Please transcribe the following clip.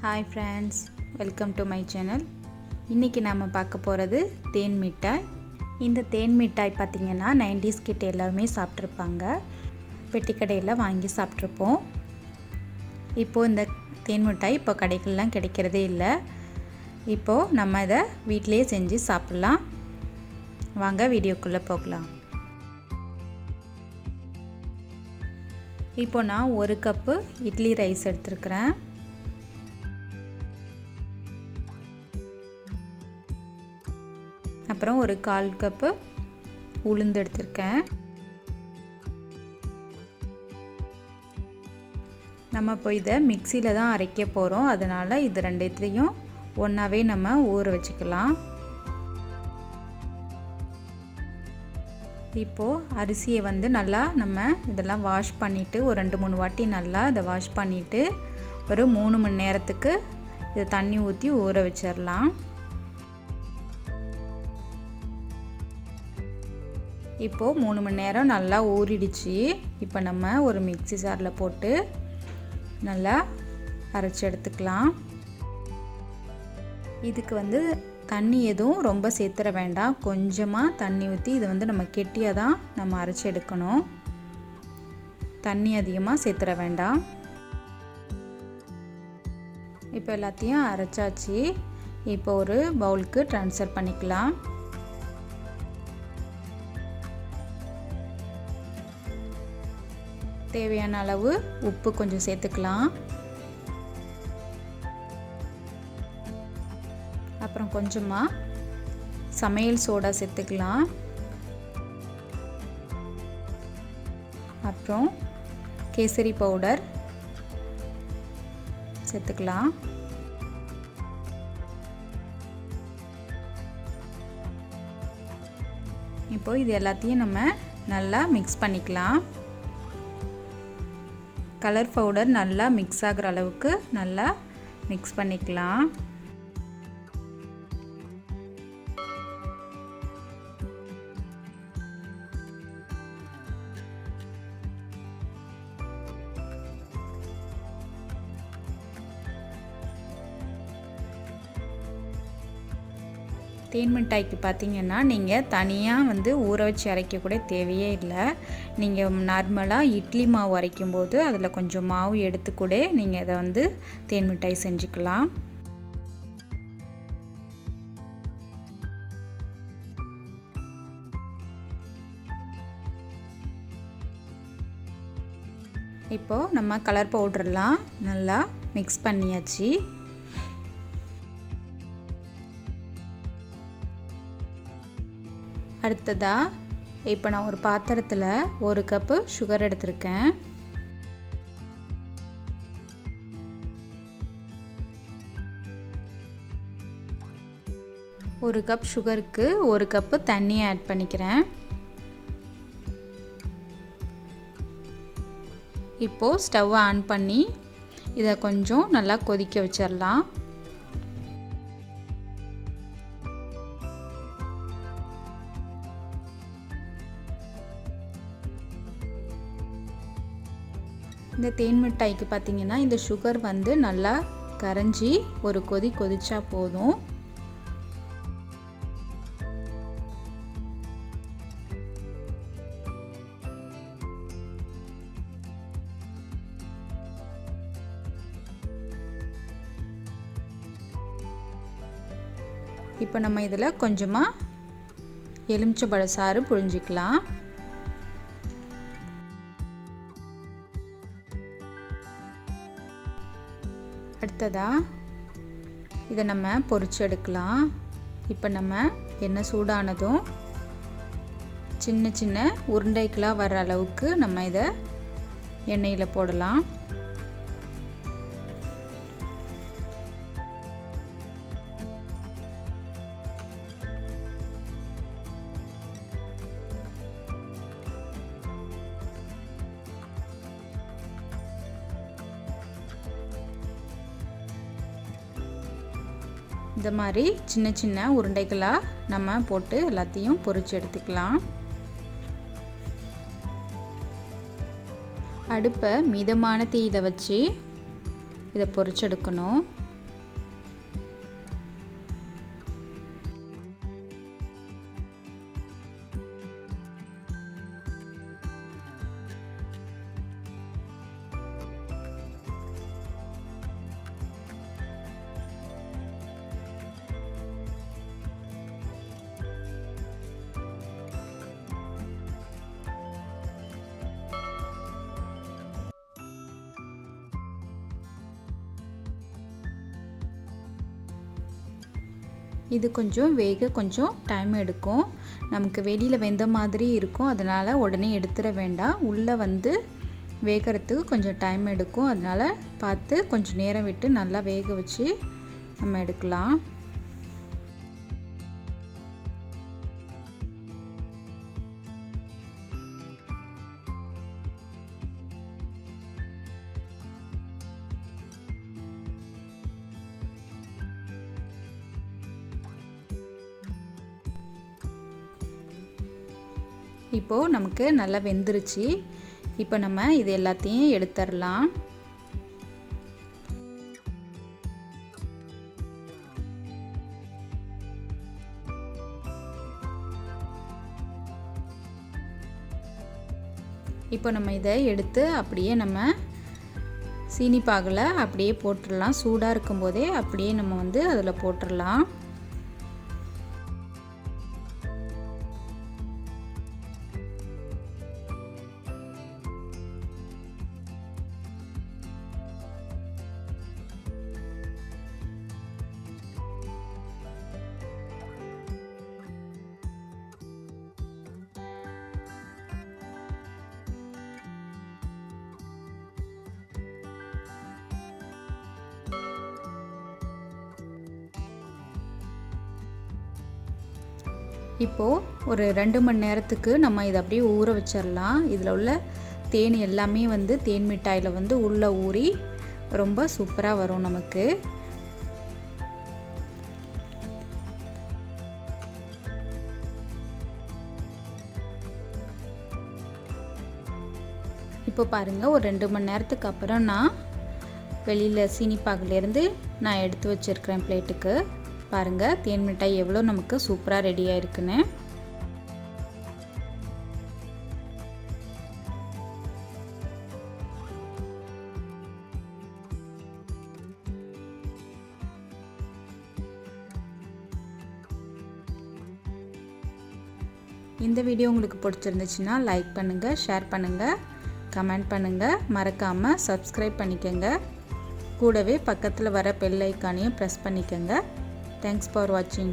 Hi friends, welcome to my channel. இன்றைக்கி நாம் பார்க்க போகிறது தேன் மிட்டாய். இந்த தேன் மிட்டாய் பார்த்திங்கன்னா 90's கிட்ட எல்லாருமே சாப்பிட்ருப்பாங்க. பெட்டி கடையில் வாங்கி சாப்பிட்ருப்போம். இப்போது இந்த தேன் மிட்டாய் இப்போ கடைகள்லாம் கிடைக்கிறதே இல்லை. இப்போது நம்ம இதை வீட்டிலையே செஞ்சு சாப்பிட்லாம். வாங்க வீடியோக்குள்ளே போகலாம். இப்போ நான் 1 கப்பு இட்லி ரைஸ் எடுத்துருக்கிறேன். அப்புறம் ஒரு 1/4 கப்பு உளுந்து எடுத்திருக்கேன். நம்ம இப்போ இதை மிக்சியில் தான் அரைக்க போகிறோம். அதனால் இது ரெண்டுத்தையும் ஒன்றாவே நம்ம ஊற வச்சுக்கலாம். இப்போது அரிசியை நல்லா நம்ம இதெல்லாம் வாஷ் பண்ணிவிட்டு ஒரு 2-3 வாட்டி நல்லா இதை வாஷ் பண்ணிவிட்டு ஒரு 3 மணி நேரத்துக்கு இதை தண்ணி ஊற்றி ஊற வச்சிடலாம். இப்போது 3 மணி நேரம் நல்லா ஊறிடுச்சு. இப்போ நம்ம ஒரு மிக்ஸி ஜாரில் போட்டு நல்லா அரைச்சி எடுத்துக்கலாம். இதுக்கு தண்ணி எதுவும் ரொம்ப சேர்த்துற வேண்டாம். கொஞ்சமாக தண்ணி ஊற்றி இதை நம்ம கெட்டியாக தான் நம்ம அரைச்சி எடுக்கணும். தண்ணி அதிகமாக சேர்த்துற வேண்டாம். இப்போ எல்லாத்தையும் அரைச்சாச்சு. இப்போ ஒரு பவுலுக்கு ட்ரான்ஸ்ஃபர் பண்ணிக்கலாம். தேவையான அளவு உப்பு கொஞ்சம் சேர்த்துக்கலாம். அப்புறம் கொஞ்சமாக சமையல் சோடா சேர்த்துக்கலாம். அப்புறம் கேசரி பவுடர் சேர்த்துக்கலாம். இப்போ இது எல்லாத்தையும் நம்ம நல்லா மிக்ஸ் பண்ணிக்கலாம். கலர் பவுடர் நல்லா மிக்ஸ் ஆகிற அளவுக்கு நல்லா மிக்ஸ் பண்ணிக்கலாம். தேன் மிட்டாய்க்கு பார்த்திங்கன்னா நீங்கள் தனியாக ஊற வச்சு அரைக்க கூட தேவையே இல்லை. நீங்கள் நார்மலாக இட்லி மாவு அரைக்கும்போது அதில் கொஞ்சம் மாவு எடுத்து கூட நீங்கள் இதை தேன் மிட்டாய் செஞ்சுக்கலாம். இப்போது நம்ம கலர் பவுடர்லாம் நல்லா மிக்ஸ் பண்ணியாச்சு. அடுத்ததாக இப்போ நான் ஒரு பாத்திரத்தில் 1 கப்பு சுகர் எடுத்திருக்கேன். ஒரு கப் சுகருக்கு 1 கப்பு தண்ணி ஆட் பண்ணிக்கிறேன். இப்போது ஸ்டவ் ஆன் பண்ணி இதை கொஞ்சம் நல்லா கொதிக்க வச்சிடலாம். இந்த தேன் மிட்டாய்க்கு பார்த்திங்கன்னா இந்த சுகர் நல்லா கரைஞ்சி ஒரு கொதிச்சா போதும். இப்போ நம்ம இதில் கொஞ்சமாக எலுமிச்சம்பழ சாறு புழிஞ்சிக்கலாம். அடுத்ததாக இதை நம்ம பொரிச்சு எடுக்கலாம். இப்போ நம்ம எண்ணெய் சூடானதும் சின்ன சின்ன உருண்டைகளாக வர அளவுக்கு நம்ம இதை எண்ணெயில் போடலாம். இந்த மாதிரி சின்ன சின்ன உருண்டைகளாக நம்ம போட்டு எல்லாத்தையும் பொரிச்சு எடுத்துக்கலாம். அடுப்பை மிதமான தீயில வச்சு இதை பொரிச்செடுக்கணும். இது கொஞ்சம் வேக கொஞ்சம் டைம் எடுக்கும். நமக்கு வெளியில் வெந்த மாதிரி இருக்கும், அதனால் உடனே எடுத்துட வேண்டாம். உள்ளே வந்து வேகிறதுக்கு கொஞ்சம் டைம் எடுக்கும், அதனால் பார்த்து கொஞ்சம் நேரம் விட்டு நல்லா வேக வச்சு நம்ம எடுக்கலாம். இப்போது நமக்கு நல்லா வெந்துருச்சு. இப்போ நம்ம இது எல்லாத்தையும் எடுத்துடலாம். இப்போ நம்ம இதை எடுத்து அப்படியே நம்ம சீனி பாகில் அப்படியே போட்டுடலாம். சூடாக இருக்கும்போதே அப்படியே நம்ம வந்து அதில் போட்டுடலாம். இப்போது ஒரு 2 மணி நேரத்துக்கு நம்ம இதை அப்படியே ஊற வச்சிடலாம். இதில் உள்ள தேன் எல்லாமே வந்து தேன் மிட்டாயில் வந்து உள்ளே ஊறி ரொம்ப சூப்பராக வரும் நமக்கு. இப்போ பாருங்கள், ஒரு 2 மணி நேரத்துக்கு அப்புறம் நான் வெளியில் சீனிப்பாகுலேருந்து நான் எடுத்து வச்சுருக்கிறேன் பிளேட்டுக்கு. பாருங்கள், தேன் மிட்டாய் எவ்வளோ நமக்கு சூப்பராக ரெடியாக இருக்குன்னு. இந்த வீடியோ உங்களுக்கு பிடிச்சிருந்துச்சுன்னா லைக் பண்ணுங்கள், ஷேர் பண்ணுங்கள், கமெண்ட் பண்ணுங்கள், மறக்காமல் சப்ஸ்கிரைப் பண்ணிக்கோங்க. கூடவே பக்கத்தில் வர பெல் ஐக்கானையும் ப்ரெஸ் பண்ணிக்கோங்க. Thanks for watching.